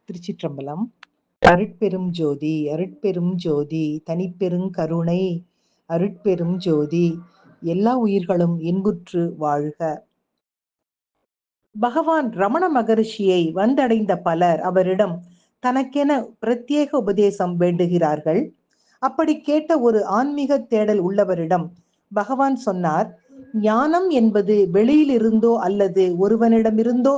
திருச்சிற்றம்பலம். அருட்பெரும் ஜோதி அருட்பெரும் ஜோதி தனிப்பெருங் கருணை அருட்பெரும் ஜோதி எல்லா உயிர்களும் இன்புற்று வாழ்க. பகவான் ரமண மகரிஷியை வந்தடைந்த பலர் அவரிடம் தனக்கென பிரத்யேக உபதேசம் வேண்டுகிறார்கள். அப்படி கேட்ட ஒரு ஆன்மீக தேடல் உள்ளவரிடம் பகவான் சொன்னார், ஞானம் என்பது வெளியிலிருந்தோ அல்லது ஒருவனிடமிருந்தோ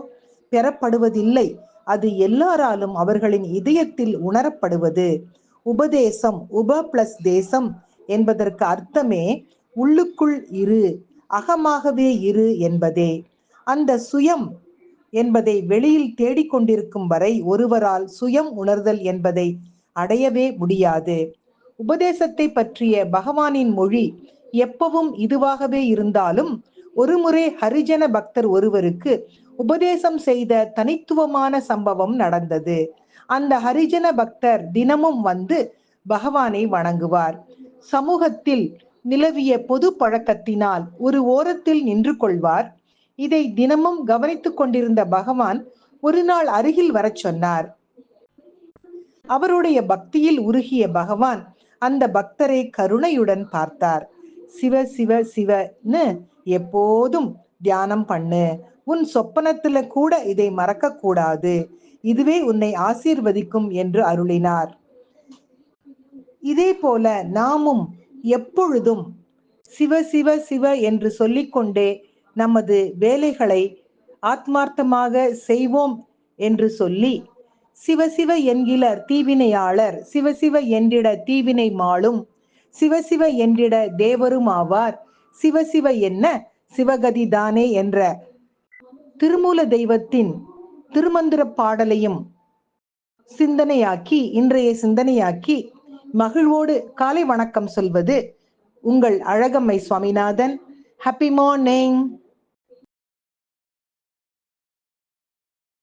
பெறப்படுவதில்லை. அது எல்லாராலும் அவர்களின் இதயத்தில் உணரப்படுவது. உபதேசம், உப பிளஸ் தேசம் என்பதற்கு அர்த்தமே உள்ளுக்குள் இரு, அகமாகவே இரு என்பதே. அந்த சுயம் என்பதை வெளியில் தேடிக்கொண்டிருக்கும் வரை ஒருவரால் சுயம் உணர்தல் என்பதை அடையவே முடியாது. உபதேசத்தை பற்றிய பகவானின் மொழி எப்பவும் இதுவாகவே இருந்தாலும் ஒருமுறை ஹரிஜன பக்தர் ஒருவருக்கு உபதேசம் செய்த தனித்துவமான சம்பவம் நடந்தது. அந்த ஹரிஜன பக்தர் தினமும் வந்து பகவானை வணங்குவார். சமூகத்தில் நிலவிய பொது பழக்கத்தினால் ஒரு ஓரத்தில் நின்று கொள்வார். இதை தினமும் கவனித்துக் கொண்டிருந்த பகவான் ஒரு நாள் அருகில் வரச் சொன்னார். அவருடைய பக்தியில் உருகிய பகவான் அந்த பக்தரை கருணையுடன் பார்த்தார். சிவ சிவ சிவன்னு எப்போதும் தியானம் பண்ணு. உன் சொப்பனத்துல கூட இதை மறக்க கூடாது. இதுவே உன்னை ஆசீர்வதிக்கும் என்று அருளினார். இதே போல நாமும் எப்பொழுதும் சிவ சிவ சிவ என்று சொல்லிக்கொண்டே நமது வேலைகளை ஆத்மார்த்தமாக செய்வோம் என்று சொல்லி, சிவசிவ என்கிலர் தீவினையாளர் சிவசிவ என்றிட தீவினை மாளும், சிவசிவ என்றிட தேவரும் ஆவார், சிவசிவ என்ன சிவகதி தானே என்ற திருமூல தெய்வத்தின் திருமந்திர பாடலையும் இன்றைய சிந்தனையாக்கி மகிழ்வோடு காலை வணக்கம் சொல்வது உங்கள் அழகம்மை சுவாமிநாதன். Happy morning.